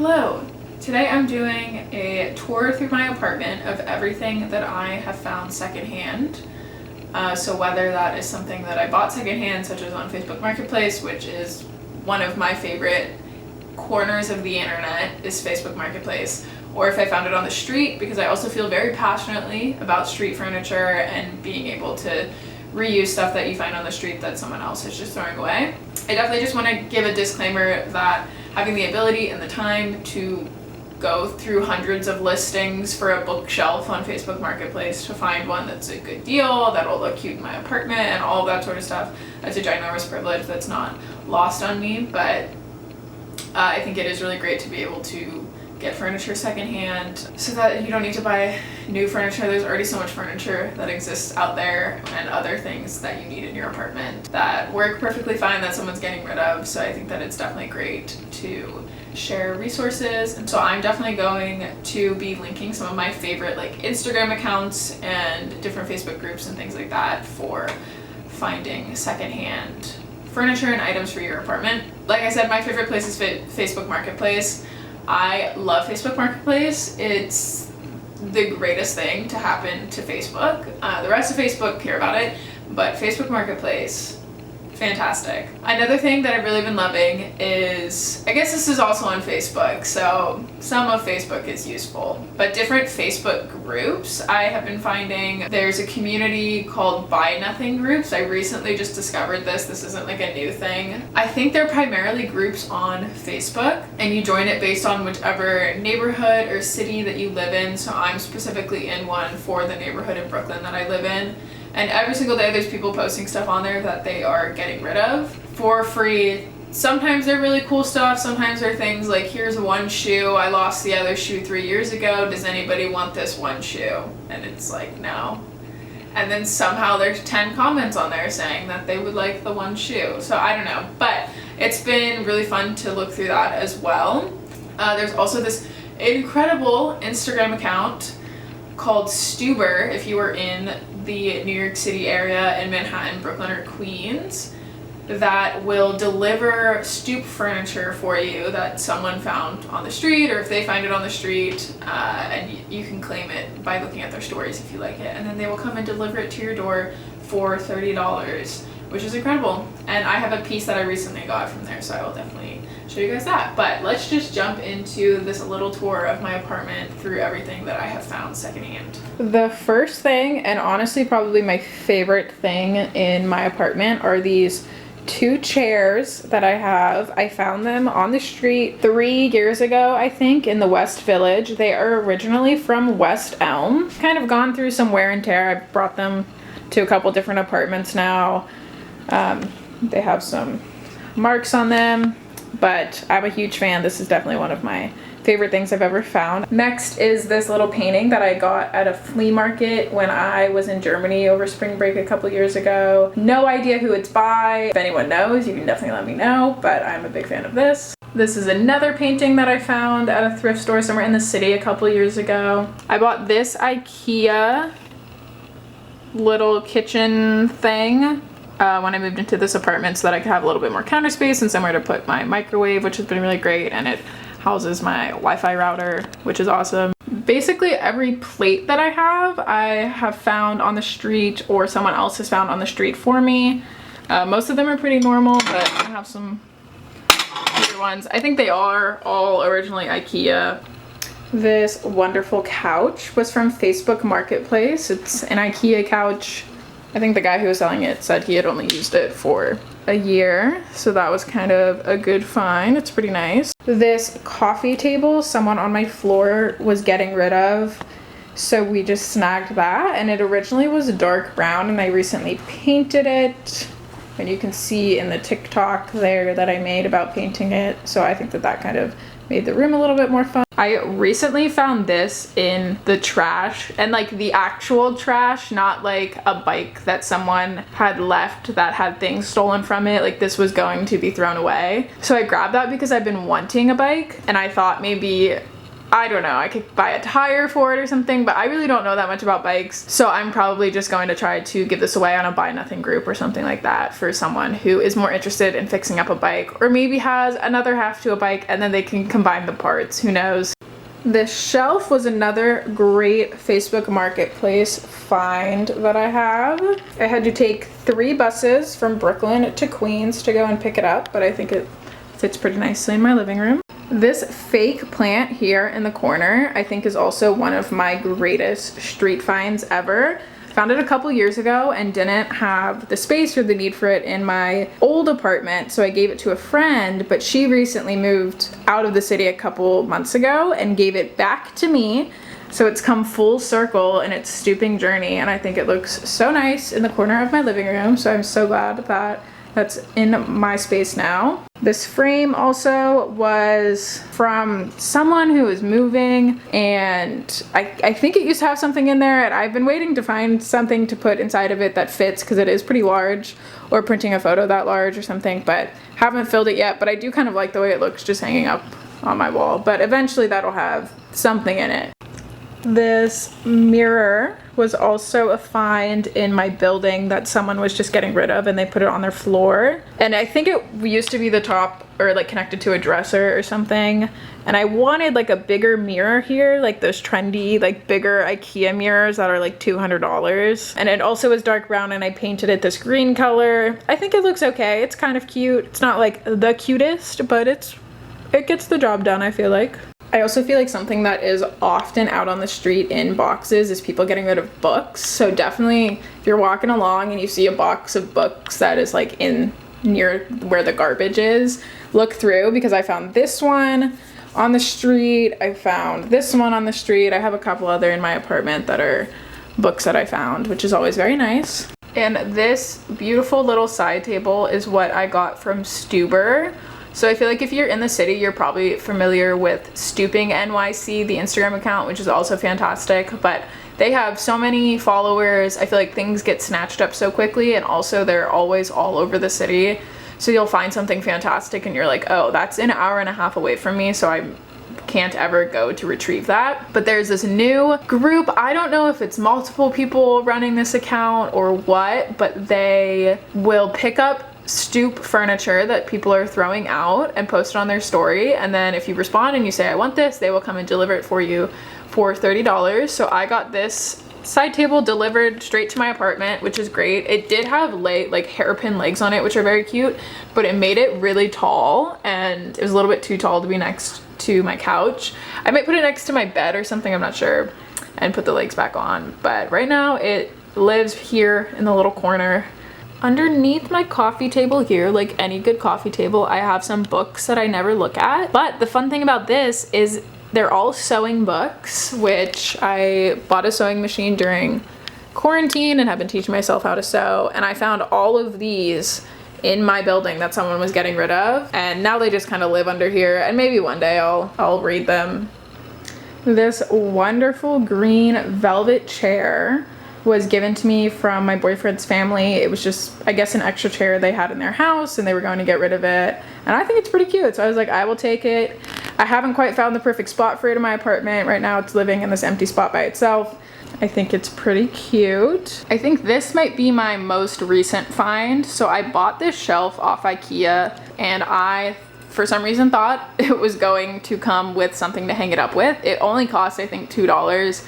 Hello! Today I'm doing a tour through my apartment of everything that I have found secondhand. So whether that is something that I bought secondhand, such as on Facebook Marketplace, which is one of my favorite corners of the internet, is Facebook Marketplace, or if I found it on the street, because I also feel very passionately about street furniture and being able to reuse stuff that you find on the street that someone else is just throwing away. I definitely just want to give a disclaimer that having the ability and the time to go through hundreds of listings for a bookshelf on Facebook Marketplace to find one that's a good deal, that'll look cute in my apartment, and all of that sort of stuff, that's a ginormous privilege that's not lost on me. But I think it is really great to be able to get furniture secondhand so that you don't need to buy new furniture. There's already so much furniture that exists out there and other things that you need in your apartment that work perfectly fine that someone's getting rid of. So I think that it's definitely great to share resources. And so I'm definitely going to be linking some of my favorite Instagram accounts and different Facebook groups and things like that for finding secondhand furniture and items for your apartment. Like I said, my favorite place is Facebook Marketplace. I love Facebook Marketplace. It's the greatest thing to happen to Facebook. The rest of Facebook care about it, but Facebook Marketplace, fantastic. Another thing that I've really been loving is, I guess this is also on Facebook, so some of Facebook is useful, but different Facebook groups. I have been finding there's a community called Buy Nothing groups. I recently just discovered this. This isn't like a new thing. I think they're primarily groups on Facebook, and you join it based on whichever neighborhood or city that you live in. So I'm specifically in one for the neighborhood in Brooklyn that I live in. And every single day there's people posting stuff on there that they are getting rid of for free. Sometimes they're really cool stuff. Sometimes they're things like, here's one shoe. I lost the other shoe 3 years ago. Does anybody want this one shoe? And it's like, no. And then somehow there's 10 comments on there saying that they would like the one shoe. So I don't know. But it's been really fun to look through that as well. There's also this incredible Instagram account called Stuber, if you were in the New York City area in Manhattan, Brooklyn, or Queens, that will deliver stoop furniture for you that someone found on the street, or if they find it on the street, and you can claim it by looking at their stories if you like it, and then they will come and deliver it to your door for $30, which is incredible. And I have a piece that I recently got from there, so I will definitely show you guys that. But let's just jump into this little tour of my apartment through everything that I have found secondhand. The first thing, and honestly probably my favorite thing in my apartment, are these 2 chairs that I have. I found them on the street 3 years ago, I think, in the West Village. They are originally from West Elm. Kind of gone through some wear and tear. I've brought them to a couple different apartments now. They have some marks on them, but I'm a huge fan. This is definitely one of my favorite things I've ever found. Next is this little painting that I got at a flea market when I was in Germany over spring break a couple years ago. No idea who it's by. If anyone knows, you can definitely let me know, but I'm a big fan of this. This is another painting that I found at a thrift store somewhere in the city a couple years ago. I bought this IKEA little kitchen thing when I moved into this apartment so that I could have a little bit more counter space and somewhere to put my microwave, which has been really great, and it houses my Wi-Fi router, which is awesome. Basically every plate that I have found on the street, or someone else has found on the street for me. Most of them are pretty normal, but I have some weird ones. I think they are all originally IKEA. This wonderful couch was from Facebook Marketplace. It's an IKEA couch. I think the guy who was selling it said he had only used it for a year, so that was kind of a good find. It's pretty nice. This coffee table someone on my floor was getting rid of, so we just snagged that, and it originally was dark brown, and I recently painted it, and you can see in the TikTok there that I made about painting it, so I think that that kind of made the room a little bit more fun. I recently found this in the trash, and the actual trash, not like a bike that someone had left that had things stolen from it. This was going to be thrown away. So I grabbed that because I've been wanting a bike, and I thought maybe I don't know, I could buy a tire for it or something, but I really don't know that much about bikes. So I'm probably just going to try to give this away on a buy nothing group or something like that for someone who is more interested in fixing up a bike, or maybe has another half to a bike and then they can combine the parts, who knows. This shelf was another great Facebook Marketplace find that I have. I had to take 3 buses from Brooklyn to Queens to go and pick it up, but I think it fits pretty nicely in my living room. This fake plant here in the corner I think is also one of my greatest street finds ever. Found it a couple years ago and didn't have the space or the need for it in my old apartment, so I gave it to a friend, but she recently moved out of the city a couple months ago and gave it back to me. So it's come full circle in its stooping journey, and I think it looks so nice in the corner of my living room, so I'm so glad that that's in my space now. This frame also was from someone who was moving, and I think it used to have something in there, and I've been waiting to find something to put inside of it that fits because it is pretty large, or printing a photo that large or something, but haven't filled it yet. But I do kind of like the way it looks just hanging up on my wall, but eventually that'll have something in it. This mirror was also a find in my building that someone was just getting rid of, and they put it on their floor. And I think it used to be the top, or like connected to a dresser or something. And I wanted like a bigger mirror here, like those trendy, like bigger IKEA mirrors that are like $200. And it also is dark brown, and I painted it this green color. I think it looks okay. It's kind of cute. It's not like the cutest, but it gets the job done, I feel like. I also feel like something that is often out on the street in boxes is people getting rid of books. So definitely if you're walking along and you see a box of books that is like in near where the garbage is, look through, because I found this one on the street. I found this one on the street. I have a couple other in my apartment that are books that I found, which is always very nice. And this beautiful little side table is what I got from Stuber. So I feel like if you're in the city, you're probably familiar with Stooping NYC, the Instagram account, which is also fantastic, but they have so many followers. I feel like things get snatched up so quickly, and also they're always all over the city. So you'll find something fantastic and you're like, oh, that's an hour and a half away from me, so I can't ever go to retrieve that. But there's this new group. I don't know if it's multiple people running this account or what, but they will pick up stoop furniture that people are throwing out and post it on their story, and then if you respond and you say I want this, they will come and deliver it for you for $30. So I got this side table delivered straight to my apartment, which is great. It did have like hairpin legs on it, which are very cute, but it made it really tall, and it was a little bit too tall to be next to my couch. I might put it next to my bed or something, I'm not sure, and put the legs back on, but right now it lives here in the little corner. Underneath my coffee table here, like any good coffee table, I have some books that I never look at. But the fun thing about this is they're all sewing books, which I bought a sewing machine during quarantine and have been teaching myself how to sew. And I found all of these in my building that someone was getting rid of. And now they just kind of live under here, and maybe one day I'll read them. This wonderful green velvet chair was given to me from my boyfriend's family. It was just, I guess, an extra chair they had in their house, and they were going to get rid of it. And I think it's pretty cute, so I was like, I will take it. I haven't quite found the perfect spot for it in my apartment. Right now it's living in this empty spot by itself. I think it's pretty cute. I think this might be my most recent find. So I bought this shelf off IKEA, and I, for some reason, thought it was going to come with something to hang it up with. It only cost, I think, $2.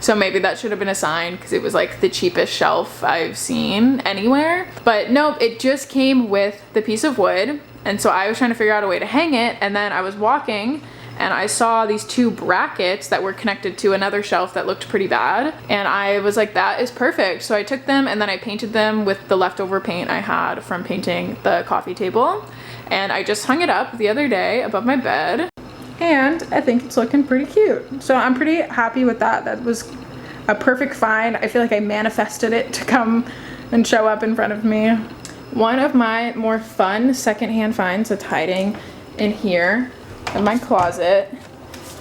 So maybe that should have been a sign, because it was like the cheapest shelf I've seen anywhere. But nope, it just came with the piece of wood. And so I was trying to figure out a way to hang it, and then I was walking and I saw these 2 brackets that were connected to another shelf that looked pretty bad. And I was like, that is perfect. So I took them and then I painted them with the leftover paint I had from painting the coffee table. And I just hung it up the other day above my bed. And I think it's looking pretty cute. So I'm pretty happy with that. That was a perfect find. I feel like I manifested it to come and show up in front of me. One of my more fun secondhand finds that's hiding in here in my closet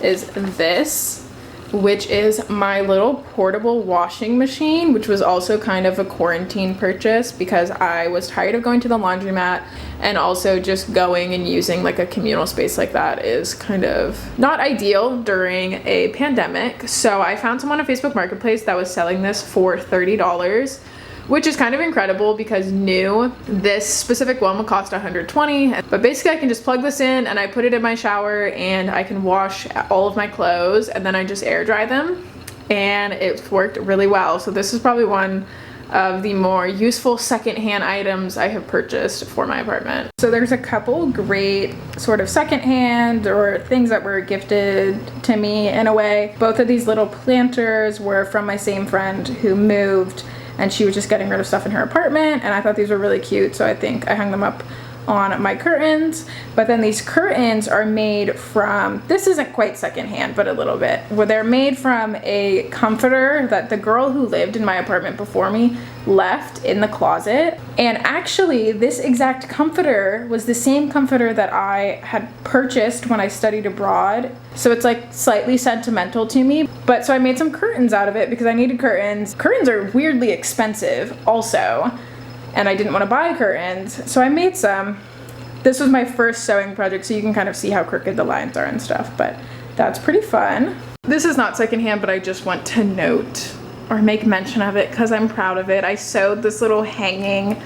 is this. which is my little portable washing machine, which was also kind of a quarantine purchase because I was tired of going to the laundromat, and also just going and using like a communal space like that is kind of not ideal during a pandemic. So I found someone on Facebook Marketplace that was selling this for $30, which is kind of incredible because new. This specific one would cost $120, but basically I can just plug this in and I put it in my shower and I can wash all of my clothes and then I just air dry them, and it's worked really well. So this is probably one of the more useful secondhand items I have purchased for my apartment. So there's a couple great sort of secondhand or things that were gifted to me in a way. Both of these little planters were from my same friend who moved, and she was just getting rid of stuff in her apartment, and I thought these were really cute, so I think I hung them up on my curtains. But then these curtains are made from, this isn't quite secondhand, but a little bit. Well, they're made from a comforter that the girl who lived in my apartment before me left in the closet. And actually, this exact comforter was the same comforter that I had purchased when I studied abroad. So it's like slightly sentimental to me. But so I made some curtains out of it because I needed curtains. Curtains are weirdly expensive also, and I didn't want to buy curtains, so I made some. This was my first sewing project, so you can kind of see how crooked the lines are and stuff, but that's pretty fun. This is not secondhand, but I just want to note or make mention of it because I'm proud of it. I sewed this little hanging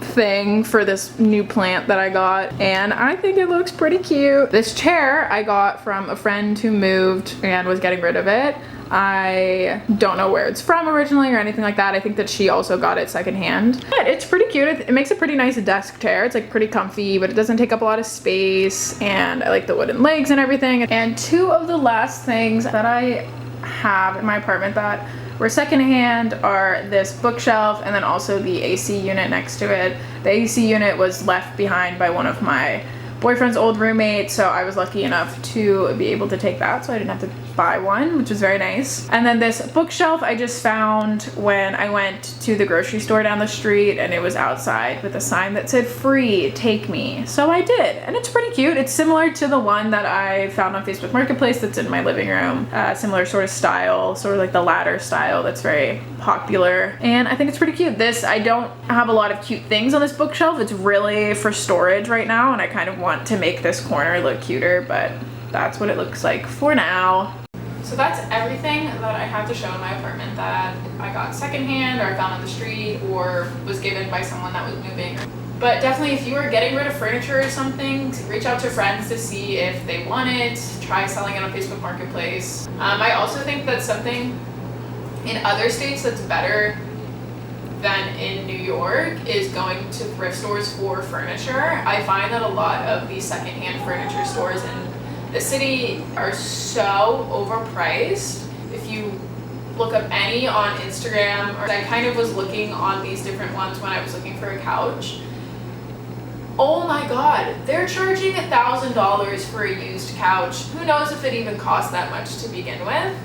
thing for this new plant that I got, and I think it looks pretty cute. This chair I got from a friend who moved and was getting rid of it. I don't know where it's from originally or anything like that. I think that she also got it secondhand. But it's pretty cute. It makes a pretty nice desk chair. It's like pretty comfy, but it doesn't take up a lot of space, and I like the wooden legs and everything. And two of the last things that I have in my apartment that were secondhand are this bookshelf and then also the AC unit next to it. The AC unit was left behind by one of my boyfriend's old roommate, so I was lucky enough to be able to take that, so I didn't have to buy one, which was very nice. And then this bookshelf I just found when I went to the grocery store down the street, and it was outside with a sign that said free, take me. So I did, and it's pretty cute. It's similar to the one that I found on Facebook Marketplace that's in my living room. Similar sort of style, sort of like the ladder style that's very popular, and I think it's pretty cute. This, I don't have a lot of cute things on this bookshelf. It's really for storage right now, and I kind of want to make this corner look cuter, but that's what it looks like for now. So that's everything that I have to show in my apartment that I got secondhand or I found on the street or was given by someone that was moving. But definitely, if you are getting rid of furniture or something, reach out to friends to see if they want it. Try selling it on Facebook Marketplace. I also think that something in other states that's better than in New York is going to thrift stores for furniture. I find that a lot of these secondhand furniture stores in the city are so overpriced. If you look up any on Instagram, or I kind of was looking on these different ones when I was looking for a couch. Oh my God, they're charging $1,000 for a used couch. Who knows if it even costs that much to begin with?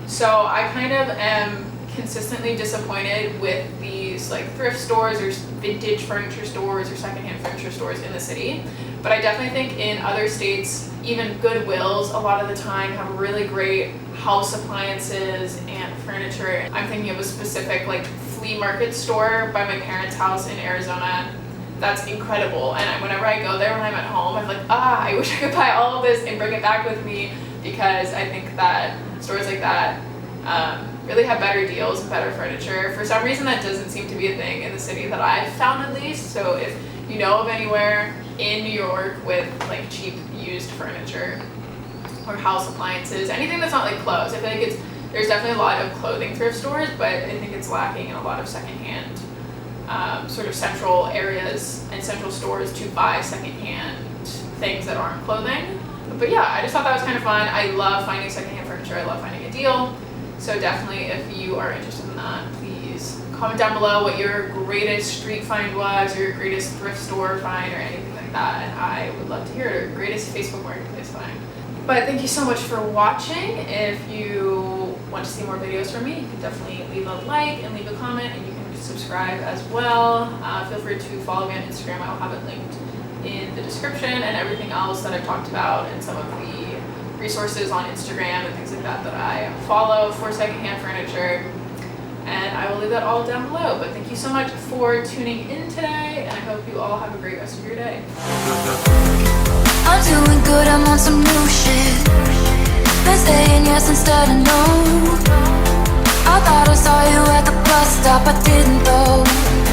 So I kind of am consistently disappointed with these like thrift stores or vintage furniture stores or secondhand furniture stores in the city. But I definitely think in other states, even Goodwills a lot of the time have really great house appliances and furniture. I'm thinking of a specific like flea market store by my parents' house in Arizona that's incredible, and whenever I go there when I'm at home, I'm like, I wish I could buy all of this and bring it back with me, because I think that stores like that really have better deals and better furniture. For some reason that doesn't seem to be a thing in the city that I've found, at least. So if you know of anywhere in New York with like cheap used furniture or house appliances, anything that's not like clothes, I feel like there's definitely a lot of clothing thrift stores, but I think it's lacking in a lot of secondhand sort of central areas and central stores to buy secondhand things that aren't clothing. But yeah, I just thought that was kind of fun. I love finding secondhand furniture. I love finding a deal. So definitely, if you are interested in that, please comment down below what your greatest street find was, or your greatest thrift store find, or anything like that. And I would love to hear your greatest Facebook Marketplace find. But thank you so much for watching. If you want to see more videos from me, you can definitely leave a like and leave a comment, and you can subscribe as well. Feel free to follow me on Instagram. I'll have it linked in the description, and everything else that I've talked about and some of the resources on Instagram and things like that that I follow for secondhand furniture. And I will leave that all down below. But thank you so much for tuning in today, and I hope you all have a great rest of your day. I'm doing good, I'm on some new shit. Been saying yes instead of no. I thought I saw you at the bus stop, I didn't though.